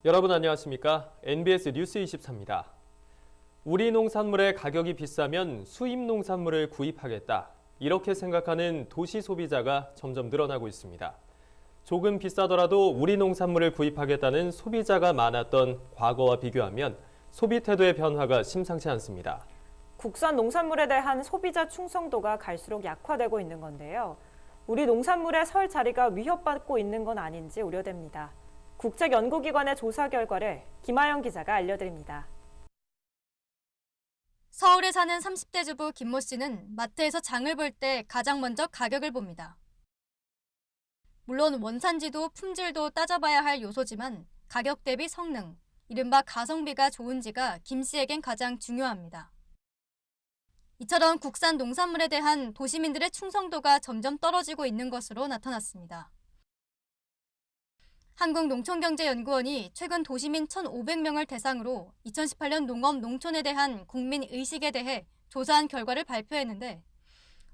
여러분 안녕하십니까? NBS 뉴스 24입니다. 우리 농산물의 가격이 비싸면 수입 농산물을 구입하겠다. 이렇게 생각하는 도시 소비자가 점점 늘어나고 있습니다. 조금 비싸더라도 우리 농산물을 구입하겠다는 소비자가 많았던 과거와 비교하면 소비 태도의 변화가 심상치 않습니다. 국산 농산물에 대한 소비자 충성도가 갈수록 약화되고 있는 건데요. 우리 농산물의 설 자리가 위협받고 있는 건 아닌지 우려됩니다. 국책연구기관의 조사 결과를 김아영 기자가 알려드립니다. 서울에 사는 30대 주부 김모 씨는 마트에서 장을 볼 때 가장 먼저 가격을 봅니다. 물론 원산지도 품질도 따져봐야 할 요소지만 가격 대비 성능, 이른바 가성비가 좋은지가 김 씨에겐 가장 중요합니다. 이처럼 국산 농산물에 대한 도시민들의 충성도가 점점 떨어지고 있는 것으로 나타났습니다. 한국농촌경제연구원이 최근 도시민 1,500명을 대상으로 2018년 농업 농촌에 대한 국민 의식에 대해 조사한 결과를 발표했는데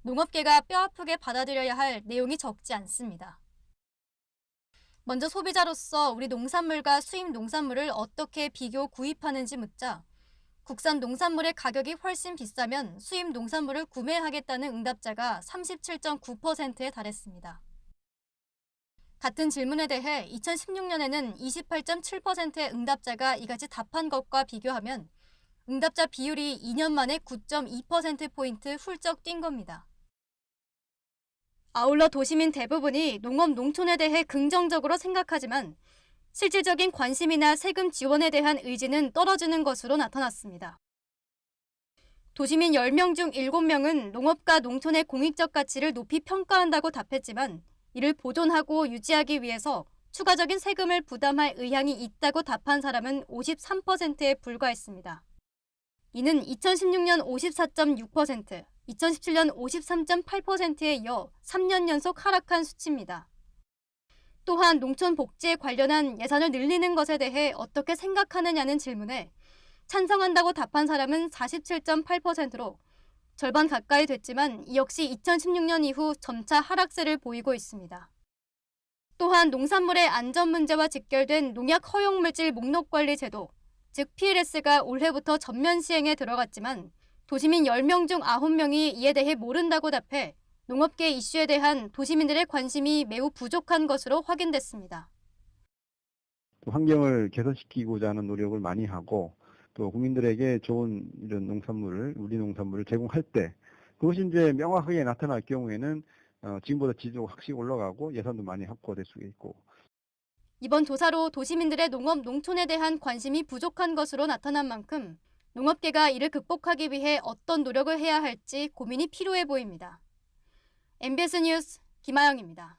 농업계가 뼈아프게 받아들여야 할 내용이 적지 않습니다. 먼저 소비자로서 우리 농산물과 수입 농산물을 어떻게 비교 구입하는지 묻자 국산 농산물의 가격이 훨씬 비싸면 수입 농산물을 구매하겠다는 응답자가 37.9%에 달했습니다. 같은 질문에 대해 2016년에는 28.7%의 응답자가 이같이 답한 것과 비교하면 응답자 비율이 2년 만에 9.2%포인트 훌쩍 뛴 겁니다. 아울러 도시민 대부분이 농업 농촌에 대해 긍정적으로 생각하지만 실질적인 관심이나 세금 지원에 대한 의지는 떨어지는 것으로 나타났습니다. 도시민 10명 중 7명은 농업과 농촌의 공익적 가치를 높이 평가한다고 답했지만 이를 보존하고 유지하기 위해서 추가적인 세금을 부담할 의향이 있다고 답한 사람은 53%에 불과했습니다. 이는 2016년 54.6%, 2017년 53.8%에 이어 3년 연속 하락한 수치입니다. 또한 농촌 복지에 관련한 예산을 늘리는 것에 대해 어떻게 생각하느냐는 질문에 찬성한다고 답한 사람은 47.8%로 절반 가까이 됐지만 이 역시 2016년 이후 점차 하락세를 보이고 있습니다. 또한 농산물의 안전 문제와 직결된 농약 허용물질 목록관리 제도, 즉 PLS가 올해부터 전면 시행에 들어갔지만 도시민 10명 중 9명이 이에 대해 모른다고 답해 농업계 이슈에 대한 도시민들의 관심이 매우 부족한 것으로 확인됐습니다. 환경을 개선시키고자 하는 노력을 많이 하고 또 국민들에게 좋은 이런 농산물을, 우리 농산물을 제공할 때 그것이 이제 명확하게 나타날 경우에는 지금보다 지지도가 확실히 올라가고 예산도 많이 확보될 수 있고. 이번 조사로 도시민들의 농업 농촌에 대한 관심이 부족한 것으로 나타난 만큼 농업계가 이를 극복하기 위해 어떤 노력을 해야 할지 고민이 필요해 보입니다. MBS 뉴스 김아영입니다.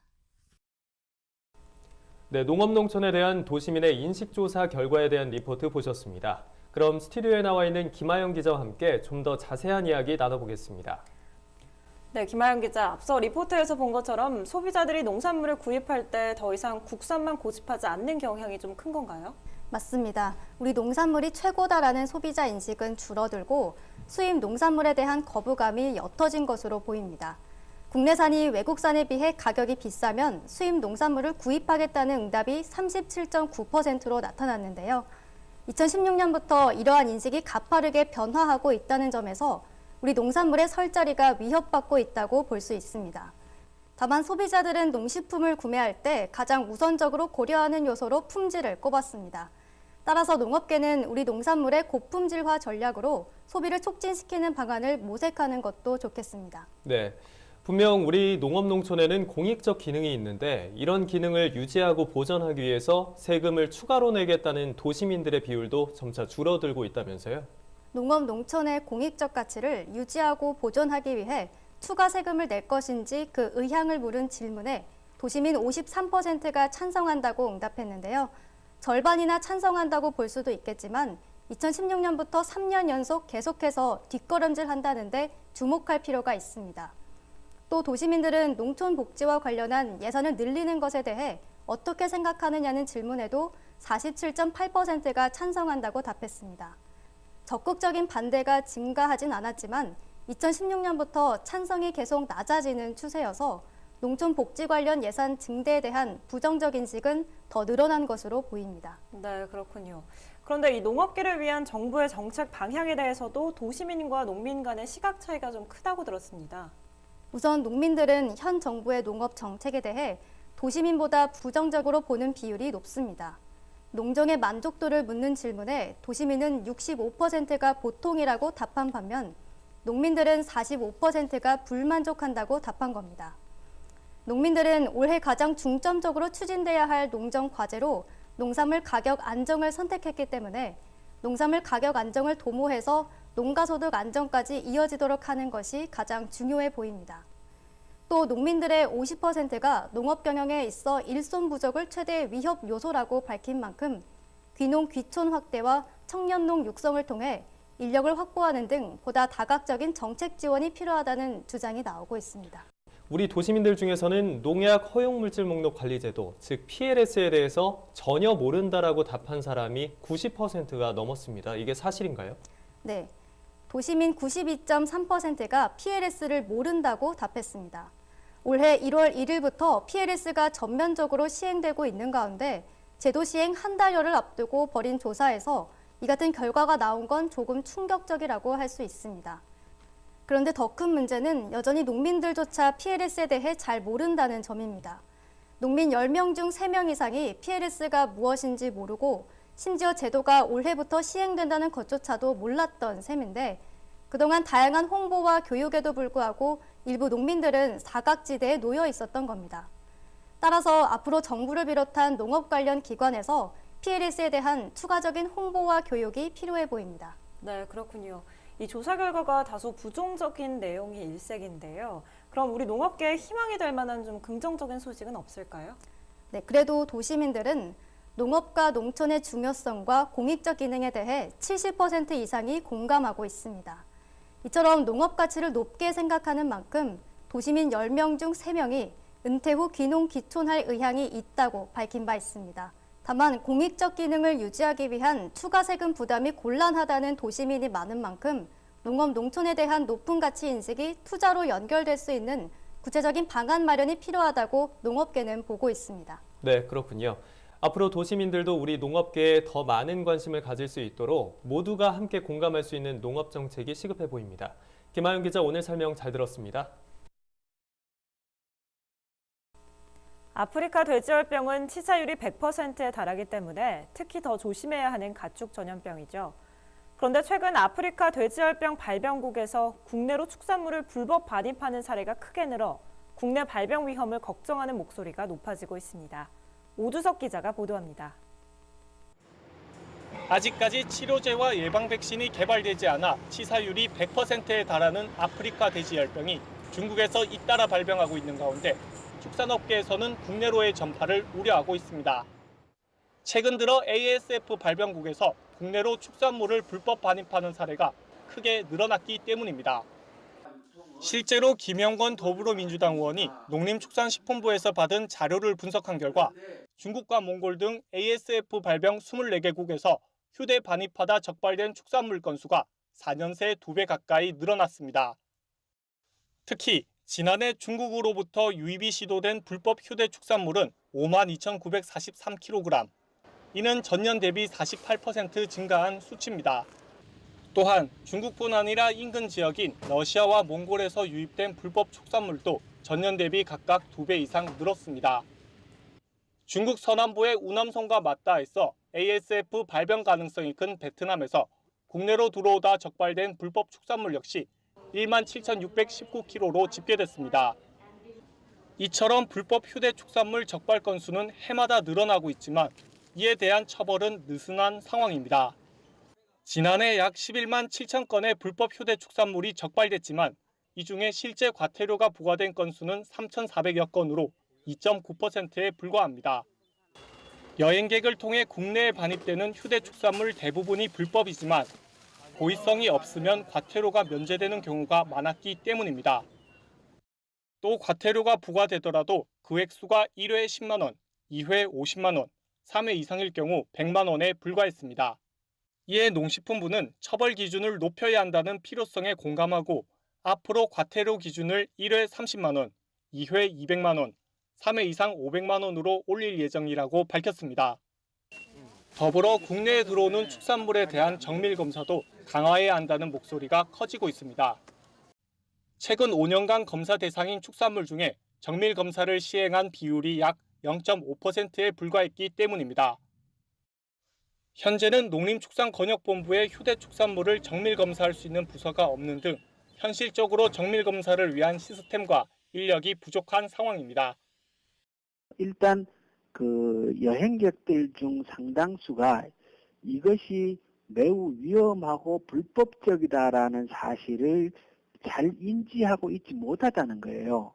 네, 농업 농촌에 대한 도시민의 인식조사 결과에 대한 리포트 보셨습니다. 그럼 스튜디오에 나와 있는 김아영 기자와 함께 좀 더 자세한 이야기 나눠보겠습니다. 네, 김아영 기자, 앞서 리포트에서 본 것처럼 소비자들이 농산물을 구입할 때 더 이상 국산만 고집하지 않는 경향이 좀 큰 건가요? 맞습니다. 우리 농산물이 최고다라는 소비자 인식은 줄어들고 수입 농산물에 대한 거부감이 옅어진 것으로 보입니다. 국내산이 외국산에 비해 가격이 비싸면 수입 농산물을 구입하겠다는 응답이 37.9%로 나타났는데요. 2016년부터 이러한 인식이 가파르게 변화하고 있다는 점에서 우리 농산물의 설 자리가 위협받고 있다고 볼 수 있습니다. 다만 소비자들은 농식품을 구매할 때 가장 우선적으로 고려하는 요소로 품질을 꼽았습니다. 따라서 농업계는 우리 농산물의 고품질화 전략으로 소비를 촉진시키는 방안을 모색하는 것도 좋겠습니다. 네, 분명 우리 농업 농촌에는 공익적 기능이 있는데 이런 기능을 유지하고 보전하기 위해서 세금을 추가로 내겠다는 도시민들의 비율도 점차 줄어들고 있다면서요? 농업 농촌의 공익적 가치를 유지하고 보존하기 위해 추가 세금을 낼 것인지 그 의향을 물은 질문에 도시민 53%가 찬성한다고 응답했는데요. 절반이나 찬성한다고 볼 수도 있겠지만 2016년부터 3년 연속 계속해서 뒷걸음질한다는데 주목할 필요가 있습니다. 또 도시민들은 농촌 복지와 관련한 예산을 늘리는 것에 대해 어떻게 생각하느냐는 질문에도 47.8%가 찬성한다고 답했습니다. 적극적인 반대가 증가하진 않았지만 2016년부터 찬성이 계속 낮아지는 추세여서 농촌 복지 관련 예산 증대에 대한 부정적 인식은 더 늘어난 것으로 보입니다. 네, 그렇군요. 그런데 이 농업계를 위한 정부의 정책 방향에 대해서도 도시민과 농민 간의 시각 차이가 좀 크다고 들었습니다. 우선 농민들은 현 정부의 농업 정책에 대해 도시민보다 부정적으로 보는 비율이 높습니다. 농정의 만족도를 묻는 질문에 도시민은 65%가 보통이라고 답한 반면 농민들은 45%가 불만족한다고 답한 겁니다. 농민들은 올해 가장 중점적으로 추진돼야 할 농정 과제로 농산물 가격 안정을 선택했기 때문에 농산물 가격 안정을 도모해서 농가소득 안정까지 이어지도록 하는 것이 가장 중요해 보입니다. 또 농민들의 50%가 농업 경영에 있어 일손 부족을 최대 위협 요소라고 밝힌 만큼 귀농 귀촌 확대와 청년농 육성을 통해 인력을 확보하는 등 보다 다각적인 정책 지원이 필요하다는 주장이 나오고 있습니다. 우리 도시민들 중에서는 농약 허용물질 목록 관리제도, 즉 PLS에 대해서 전혀 모른다라고 답한 사람이 90%가 넘었습니다. 이게 사실인가요? 네, 도시민 92.3%가 PLS를 모른다고 답했습니다. 올해 1월 1일부터 PLS가 전면적으로 시행되고 있는 가운데 제도 시행 한 달여를 앞두고 벌인 조사에서 이 같은 결과가 나온 건 조금 충격적이라고 할 수 있습니다. 그런데 더 큰 문제는 여전히 농민들조차 PLS에 대해 잘 모른다는 점입니다. 농민 10명 중 3명 이상이 PLS가 무엇인지 모르고 심지어 제도가 올해부터 시행된다는 것조차도 몰랐던 셈인데 그동안 다양한 홍보와 교육에도 불구하고 일부 농민들은 사각지대에 놓여 있었던 겁니다. 따라서 앞으로 정부를 비롯한 농업 관련 기관에서 PLS에 대한 추가적인 홍보와 교육이 필요해 보입니다. 네, 그렇군요. 이 조사 결과가 다소 부정적인 내용이 일색인데요. 그럼 우리 농업계에 희망이 될 만한 좀 긍정적인 소식은 없을까요? 네, 그래도 도시민들은 농업과 농촌의 중요성과 공익적 기능에 대해 70% 이상이 공감하고 있습니다. 이처럼 농업 가치를 높게 생각하는 만큼 도시민 10명 중 3명이 은퇴 후 귀농 귀촌할 의향이 있다고 밝힌 바 있습니다. 다만 공익적 기능을 유지하기 위한 추가 세금 부담이 곤란하다는 도시민이 많은 만큼 농업 농촌에 대한 높은 가치 인식이 투자로 연결될 수 있는 구체적인 방안 마련이 필요하다고 농업계는 보고 있습니다. 네, 그렇군요. 앞으로 도시민들도 우리 농업계에 더 많은 관심을 가질 수 있도록 모두가 함께 공감할 수 있는 농업 정책이 시급해 보입니다. 김하윤 기자 오늘 설명 잘 들었습니다. 아프리카 돼지열병은 치사율이 100%에 달하기 때문에 특히 더 조심해야 하는 가축 전염병이죠. 그런데 최근 아프리카 돼지열병 발병국에서 국내로 축산물을 불법 반입하는 사례가 크게 늘어 국내 발병 위험을 걱정하는 목소리가 높아지고 있습니다. 오두석 기자가 보도합니다. 아직까지 치료제와 예방 백신이 개발되지 않아 치사율이 100%에 달하는 아프리카 돼지열병이 중국에서 잇따라 발병하고 있는 가운데 축산업계에서는 국내로의 전파를 우려하고 있습니다. 최근 들어 ASF 발병국에서 국내로 축산물을 불법 반입하는 사례가 크게 늘어났기 때문입니다. 실제로 김영건 더불어민주당 의원이 농림축산식품부에서 받은 자료를 분석한 결과 중국과 몽골 등 ASF 발병 24개국에서 휴대 반입하다 적발된 축산물 건수가 4년 새 2배 가까이 늘어났습니다. 특히 지난해 중국으로부터 유입이 시도된 불법 휴대 축산물은 52,943kg. 이는 전년 대비 48% 증가한 수치입니다. 또한 중국뿐 아니라 인근 지역인 러시아와 몽골에서 유입된 불법 축산물도 전년 대비 각각 2배 이상 늘었습니다. 중국 서남부의 우남성과 맞닿아있어 ASF 발병 가능성이 큰 베트남에서 국내로 들어오다 적발된 불법 축산물 역시 17,619kg로 집계됐습니다. 이처럼 불법 휴대 축산물 적발 건수는 해마다 늘어나고 있지만 이에 대한 처벌은 느슨한 상황입니다. 지난해 약 11만 7천 건의 불법 휴대 축산물이 적발됐지만 이 중에 실제 과태료가 부과된 건수는 3,400여 건으로 2.9%에 불과합니다. 여행객을 통해 국내에 반입되는 휴대 축산물 대부분이 불법이지만 고의성이 없으면 과태료가 면제되는 경우가 많았기 때문입니다. 또 과태료가 부과되더라도 그 액수가 1회 10만 원, 2회 50만 원, 3회 이상일 경우 100만 원에 불과했습니다. 이에 농식품부는 처벌 기준을 높여야 한다는 필요성에 공감하고 앞으로 과태료 기준을 1회 30만 원, 2회 200만 원, 3회 이상 500만 원으로 올릴 예정이라고 밝혔습니다. 더불어 국내에 들어오는 축산물에 대한 정밀 검사도 강화해야 한다는 목소리가 커지고 있습니다. 최근 5년간 검사 대상인 축산물 중에 정밀 검사를 시행한 비율이 약 0.5%에 불과했기 때문입니다. 현재는 농림축산건역본부에 휴대축산물을 정밀 검사할 수 있는 부서가 없는 등 현실적으로 정밀 검사를 위한 시스템과 인력이 부족한 상황입니다. 일단 그 여행객들 중 상당수가 이것이 매우 위험하고 불법적이다라는 사실을 잘 인지하고 있지 못하다는 거예요.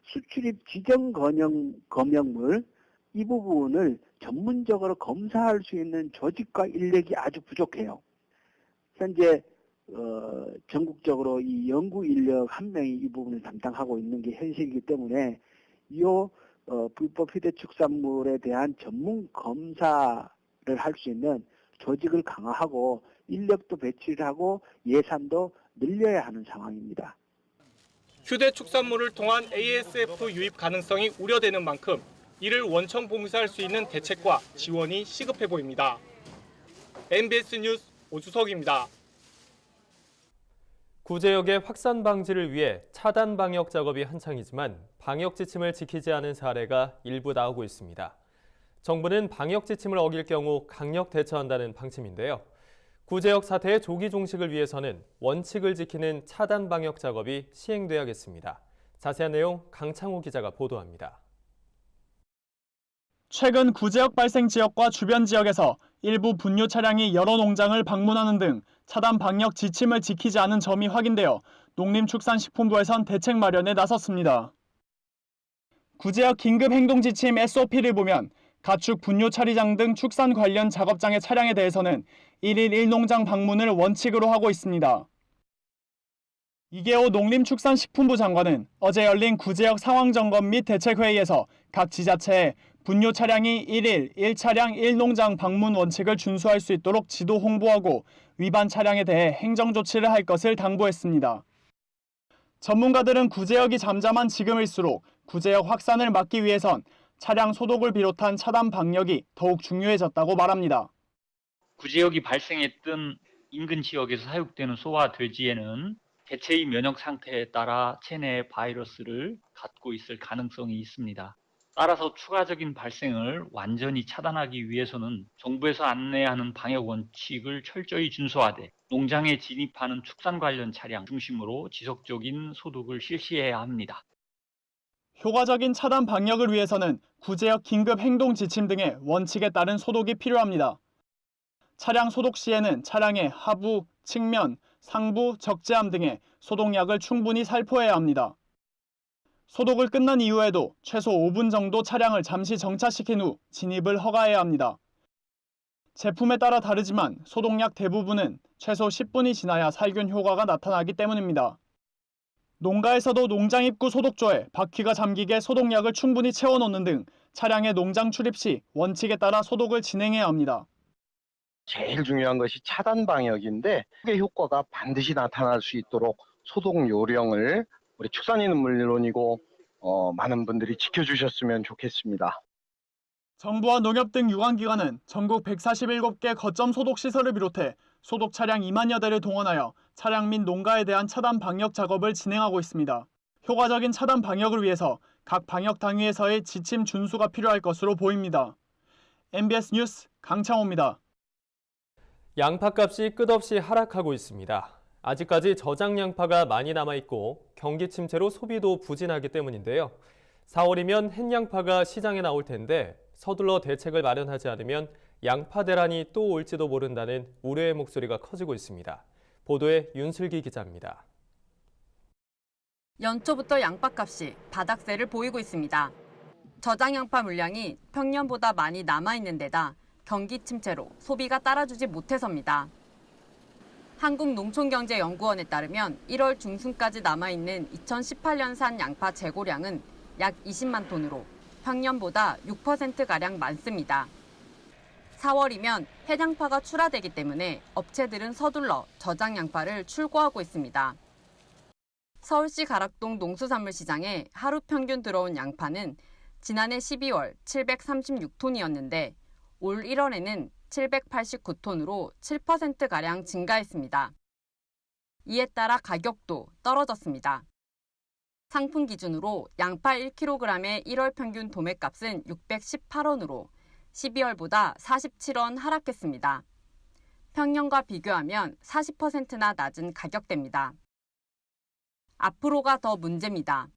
수출입 지정 검역물 이 부분을 전문적으로 검사할 수 있는 조직과 인력이 아주 부족해요. 현재 전국적으로 이 연구 인력 1명이 이 부분을 담당하고 있는 게 현실이기 때문에 이 불법 휴대축산물에 대한 전문 검사를 할 수 있는 조직을 강화하고 인력도 배치를 하고 예산도 늘려야 하는 상황입니다. 휴대축산물을 통한 ASF 유입 가능성이 우려되는 만큼 이를 원천 봉쇄할 수 있는 대책과 지원이 시급해 보입니다. MBS 뉴스 오주석입니다. 구제역의 확산 방지를 위해 차단 방역 작업이 한창이지만 방역 지침을 지키지 않은 사례가 일부 나오고 있습니다. 정부는 방역 지침을 어길 경우 강력 대처한다는 방침인데요. 구제역 사태의 조기 종식을 위해서는 원칙을 지키는 차단 방역 작업이 시행돼야겠습니다. 자세한 내용 강창호 기자가 보도합니다. 최근 구제역 발생 지역과 주변 지역에서 일부 분뇨 차량이 여러 농장을 방문하는 등 차단 방역 지침을 지키지 않은 점이 확인되어 농림축산식품부에선 대책 마련에 나섰습니다. 구제역 긴급 행동 지침 SOP를 보면 가축 분뇨 처리장 등 축산 관련 작업장의 차량에 대해서는 1일 1농장 방문을 원칙으로 하고 있습니다. 이계호 농림축산식품부 장관은 어제 열린 구제역 상황 점검 및 대책회의에서 각 지자체에 분뇨 차량이 1일 1차량 1농장 방문 원칙을 준수할 수 있도록 지도 홍보하고 위반 차량에 대해 행정조치를 할 것을 당부했습니다. 전문가들은 구제역이 잠잠한 지금일수록 구제역 확산을 막기 위해선 차량 소독을 비롯한 차단 방역이 더욱 중요해졌다고 말합니다. 구제역이 발생했던 인근 지역에서 사육되는 소와 돼지에는 개체의 면역 상태에 따라 체내에 바이러스를 갖고 있을 가능성이 있습니다. 따라서 추가적인 발생을 완전히 차단하기 위해서는 정부에서 안내하는 방역 원칙을 철저히 준수하되 농장에 진입하는 축산 관련 차량 중심으로 지속적인 소독을 실시해야 합니다. 효과적인 차단 방역을 위해서는 구제역 긴급 행동 지침 등의 원칙에 따른 소독이 필요합니다. 차량 소독 시에는 차량의 하부, 측면, 상부, 적재함 등의 소독약을 충분히 살포해야 합니다. 소독을 끝난 이후에도 최소 5분 정도 차량을 잠시 정차시킨 후 진입을 허가해야 합니다. 제품에 따라 다르지만 소독약 대부분은 최소 10분이 지나야 살균 효과가 나타나기 때문입니다. 농가에서도 농장 입구 소독조에 바퀴가 잠기게 소독약을 충분히 채워놓는 등 차량의 농장 출입 시 원칙에 따라 소독을 진행해야 합니다. 제일 중요한 것이 차단 방역인데 그 효과가 반드시 나타날 수 있도록 소독 요령을 우리 축산인은 물론이고 많은 분들이 지켜주셨으면 좋겠습니다. 정부와 농협 등 유관기관은 전국 147개 거점 소독시설을 비롯해 소독 차량 2만여 대를 동원하여 차량 및 농가에 대한 차단 방역 작업을 진행하고 있습니다. 효과적인 차단 방역을 위해서 각 방역 당위에서의 지침 준수가 필요할 것으로 보입니다. MBS 뉴스 강창호입니다. 양파값이 끝없이 하락하고 있습니다. 아직까지 저장 양파가 많이 남아있고 경기 침체로 소비도 부진하기 때문인데요. 4월이면 햇양파가 시장에 나올 텐데 서둘러 대책을 마련하지 않으면 양파 대란이 또 올지도 모른다는 우려의 목소리가 커지고 있습니다. 보도에 윤슬기 기자입니다. 연초부터 양파값이 바닥세를 보이고 있습니다. 저장 양파 물량이 평년보다 많이 남아있는 데다 경기 침체로 소비가 따라주지 못해서입니다. 한국농촌경제연구원에 따르면 1월 중순까지 남아있는 2018년산 양파 재고량은 약 20만 톤으로 평년보다 6%가량 많습니다. 4월이면 햇양파가 출하되기 때문에 업체들은 서둘러 저장 양파를 출고하고 있습니다. 서울시 가락동 농수산물시장에 하루 평균 들어온 양파는 지난해 12월 736톤이었는데 올 1월에는 789톤으로 7%가량 증가했습니다. 이에 따라 가격도 떨어졌습니다. 상품 기준으로 양파 1kg의 1월 평균 도매값은 618원으로 12월보다 47원 하락했습니다. 평년과 비교하면 40%나 낮은 가격대입니다. 앞으로가 더 문제입니다.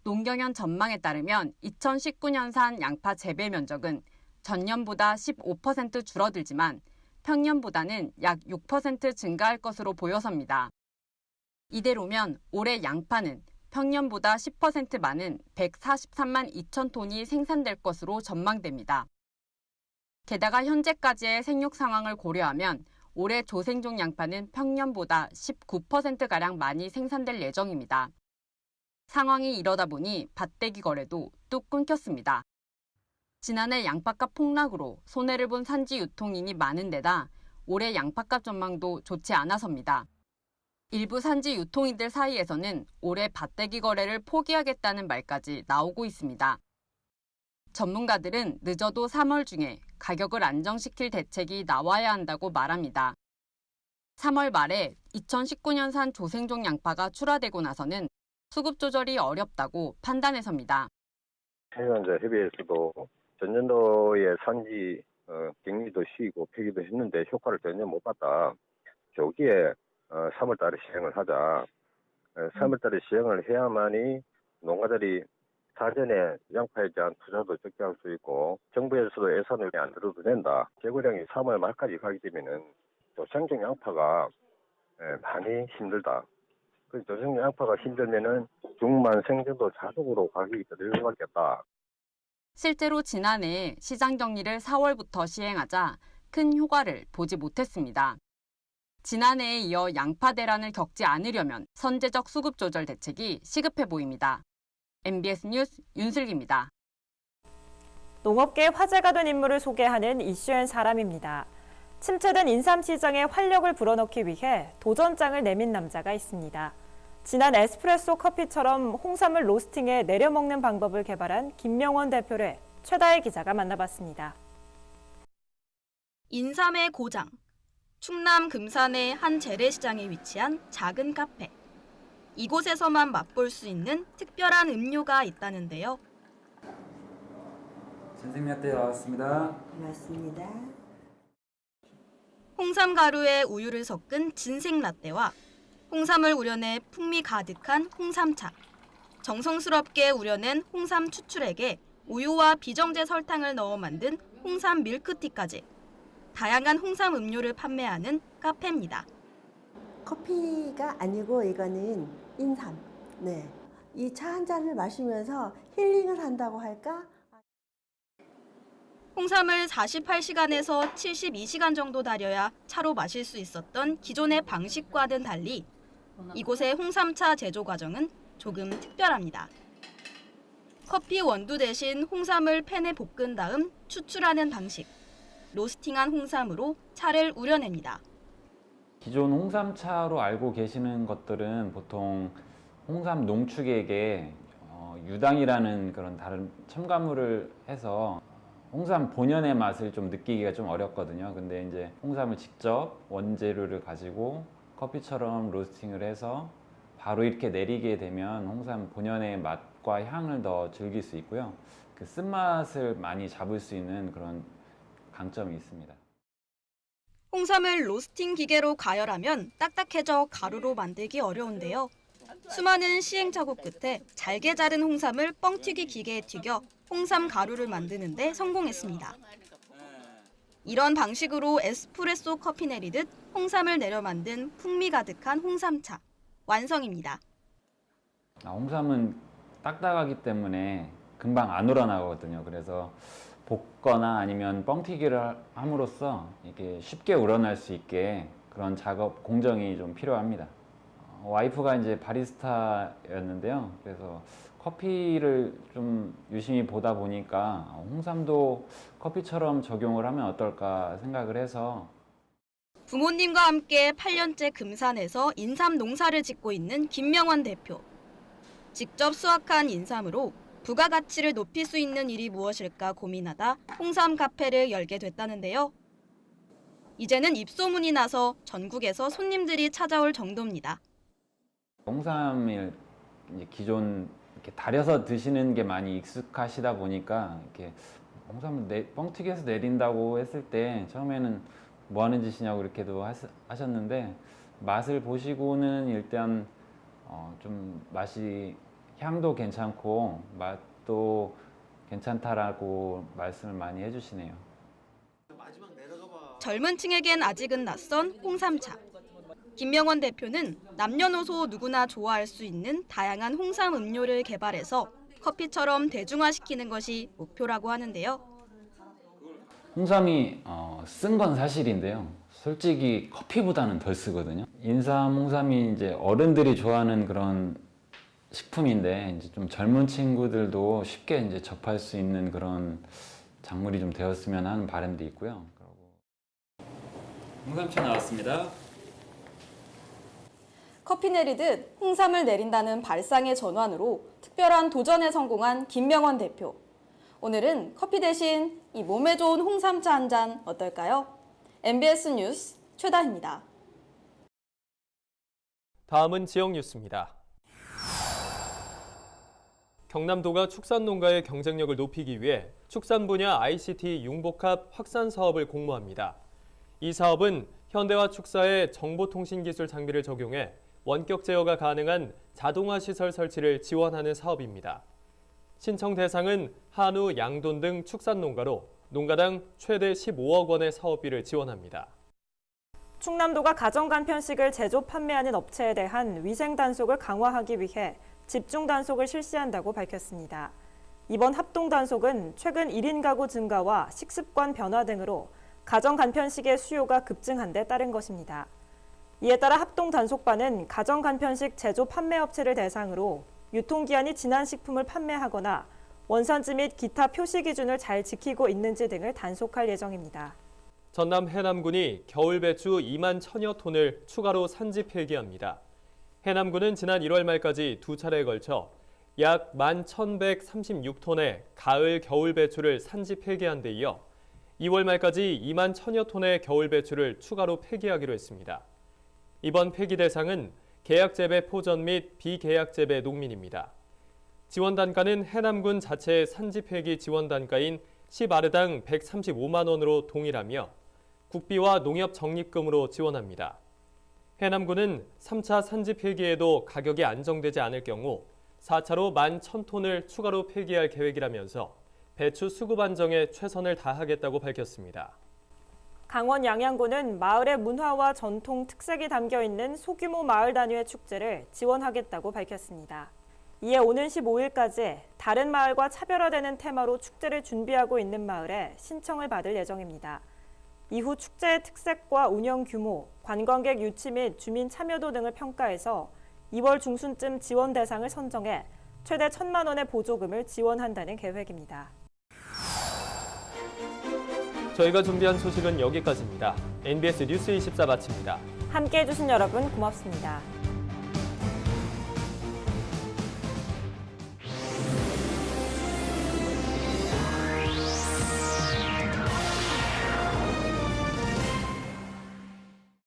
농경연 전망에 따르면 2019년산 양파 재배 면적은 전년보다 15% 줄어들지만 평년보다는 약 6% 증가할 것으로 보여섭니다. 이대로면 올해 양파는 평년보다 10% 많은 143만 2천 톤이 생산될 것으로 전망됩니다. 게다가 현재까지의 생육 상황을 고려하면 올해 조생종 양파는 평년보다 19%가량 많이 생산될 예정입니다. 상황이 이러다 보니 밭대기 거래도 뚝 끊겼습니다. 지난해 양파값 폭락으로 손해를 본 산지 유통인이 많은 데다 올해 양파값 전망도 좋지 않아서입니다. 일부 산지 유통인들 사이에서는 올해 밭대기 거래를 포기하겠다는 말까지 나오고 있습니다. 전문가들은 늦어도 3월 중에 가격을 안정시킬 대책이 나와야 한다고 말합니다. 3월 말에 2019년산 조생종 양파가 출하되고 나서는 수급 조절이 어렵다고 판단해서입니다. 생산자 협의회에서도 전년도에 산지 격리도 쉬고 폐기도 했는데 효과를 전혀 못 봤다. 조기에 3월 달에 시행을 하자. 3월 달에 시행을 해야만이 농가들이 사전에 양파에 대한 투자도 적게 할 수 있고 정부에서도 예산을 안 들어도 된다. 재고량이 3월 말까지 가게 되면은 조생종 양파가 많이 힘들다. 그 조생종 양파가 힘들면은 중만 생전도 자동으로 가격이 내려가겠다. 실제로 지난해 시장 격리를 4월부터 시행하자 큰 효과를 보지 못했습니다. 지난해에 이어 양파 대란을 겪지 않으려면 선제적 수급 조절 대책이 시급해 보입니다. MBS 뉴스 윤슬기입니다. 농업계의 화제가 된 인물을 소개하는 이슈엔 사람입니다. 침체된 인삼시장에 활력을 불어넣기 위해 도전장을 내민 남자가 있습니다. 진한 에스프레소 커피처럼 홍삼을 로스팅해 내려먹는 방법을 개발한 김명원 대표를 최다혜 기자가 만나봤습니다. 인삼의 고장, 충남 금산의 한 재래시장에 위치한 작은 카페. 이곳에서만 맛볼 수 있는 특별한 음료가 있다는데요. 진생라떼 나왔습니다. 고맙습니다. 홍삼 가루에 우유를 섞은 진생라떼와 홍삼을 우려내 풍미 가득한 홍삼차, 정성스럽게 우려낸 홍삼 추출액에 우유와 비정제 설탕을 넣어 만든 홍삼 밀크티까지 다양한 홍삼 음료를 판매하는 카페입니다. 커피가 아니고 이거는 인삼. 네, 이 차 한 잔을 마시면서 힐링을 한다고 할까? 홍삼을 48시간에서 72시간 정도 달여야 차로 마실 수 있었던 기존의 방식과는 달리 이곳의 홍삼차 제조 과정은 조금 특별합니다. 커피 원두 대신 홍삼을 팬에 볶은 다음 추출하는 방식. 로스팅한 홍삼으로 차를 우려냅니다. 기존 홍삼차로 알고 계시는 것들은 보통 홍삼 농축액에 유당이라는 그런 다른 첨가물을 해서 홍삼 본연의 맛을 좀 느끼기가 좀 어렵거든요. 근데 이제 홍삼을 직접 원재료를 가지고 커피처럼 로스팅을 해서 바로 이렇게 내리게 되면 홍삼 본연의 맛과 향을 더 즐길 수 있고요. 그 쓴맛을 많이 잡을 수 있는 그런 강점이 있습니다. 홍삼을 로스팅 기계로 가열하면 딱딱해져 가루로 만들기 어려운데요. 수많은 시행착오 끝에 잘게 자른 홍삼을 뻥튀기 기계에 튀겨 홍삼 가루를 만드는 데 성공했습니다. 이런 방식으로 에스프레소 커피 내리듯 홍삼을 내려 만든 풍미 가득한 홍삼차 완성입니다. 홍삼은 딱딱하기 때문에 금방 안 우러나거든요. 그래서 볶거나 아니면 뻥튀기를 함으로써 이게 쉽게 우러날 수 있게 그런 작업 공정이 좀 필요합니다. 와이프가 이제 바리스타였는데요. 그래서 커피를 좀 유심히 보다 보니까 홍삼도 커피처럼 적용을 하면 어떨까 생각을 해서 부모님과 함께 8년째 금산에서 인삼 농사를 짓고 있는 김명원 대표. 직접 수확한 인삼으로 부가가치를 높일 수 있는 일이 무엇일까 고민하다 홍삼 카페를 열게 됐다는데요. 이제는 입소문이 나서 전국에서 손님들이 찾아올 정도입니다. 홍삼을 이제 기존 이렇게 달여서 드시는 게 많이 익숙하시다 보니까 이렇게 홍삼을 뻥튀기해서 내린다고 했을 때 처음에는 뭐 하는 짓이냐고 이렇게도 하셨는데 맛을 보시고는 일단 좀 맛이 향도 괜찮고 맛도 괜찮다라고 말씀을 많이 해주시네요. 젊은 층에겐 아직은 낯선 홍삼차. 김명원 대표는 남녀노소 누구나 좋아할 수 있는 다양한 홍삼 음료를 개발해서 커피처럼 대중화시키는 것이 목표라고 하는데요. 홍삼이 쓴 건 사실인데요. 솔직히 커피보다는 덜 쓰거든요. 인삼, 홍삼이 이제 어른들이 좋아하는 그런 식품인데 이제 좀 젊은 친구들도 쉽게 이제 접할 수 있는 그런 작물이 좀 되었으면 하는 바람도 있고요. 홍삼차 나왔습니다. 커피 내리듯 홍삼을 내린다는 발상의 전환으로 특별한 도전에 성공한 김명원 대표. 오늘은 커피 대신 이 몸에 좋은 홍삼차 한 잔 어떨까요? MBS 뉴스 최다희입니다. 다음은 지역 뉴스입니다. 경남도가 축산 농가의 경쟁력을 높이기 위해 축산 분야 ICT 융복합 확산 사업을 공모합니다. 이 사업은 현대화 축사에 정보통신기술 장비를 적용해 원격 제어가 가능한 자동화 시설 설치를 지원하는 사업입니다. 신청 대상은 한우, 양돈 등 축산 농가로 농가당 최대 15억 원의 사업비를 지원합니다. 충남도가 가정간편식을 제조 판매하는 업체에 대한 위생 단속을 강화하기 위해 집중 단속을 실시한다고 밝혔습니다. 이번 합동 단속은 최근 1인 가구 증가와 식습관 변화 등으로 가정간편식의 수요가 급증한 데 따른 것입니다. 이에 따라 합동 단속반은 가정간편식 제조 판매업체를 대상으로 유통기한이 지난 식품을 판매하거나 원산지 및 기타 표시 기준을 잘 지키고 있는지 등을 단속할 예정입니다. 전남 해남군이 겨울 배추 2만 1,000여 톤을 추가로 산지 폐기합니다. 해남군은 지난 1월 말까지 두 차례에 걸쳐 약 11,136톤의 가을 겨울 배추를 산지 폐기한 데 이어 2월 말까지 2만 1,000여 톤의 겨울 배추를 추가로 폐기하기로 했습니다. 이번 폐기 대상은 계약 재배 포전 및 비계약 재배 농민입니다. 지원 단가는 해남군 자체의 산지 폐기 지원 단가인 10아르당 135만 원으로 동일하며 국비와 농협 적립금으로 지원합니다. 해남군은 3차 산지 폐기에도 가격이 안정되지 않을 경우 4차로 11,000톤을 추가로 폐기할 계획이라면서 배추 수급 안정에 최선을 다하겠다고 밝혔습니다. 강원 양양군은 마을의 문화와 전통 특색이 담겨 있는 소규모 마을 단위의 축제를 지원하겠다고 밝혔습니다. 이에 오는 15일까지 다른 마을과 차별화되는 테마로 축제를 준비하고 있는 마을에 신청을 받을 예정입니다. 이후 축제의 특색과 운영 규모, 관광객 유치 및 주민 참여도 등을 평가해서 2월 중순쯤 지원 대상을 선정해 최대 1,000만 원의 보조금을 지원한다는 계획입니다. 저희가 준비한 소식은 여기까지입니다. NBS 뉴스 24 마칩니다. 함께해 주신 여러분 고맙습니다.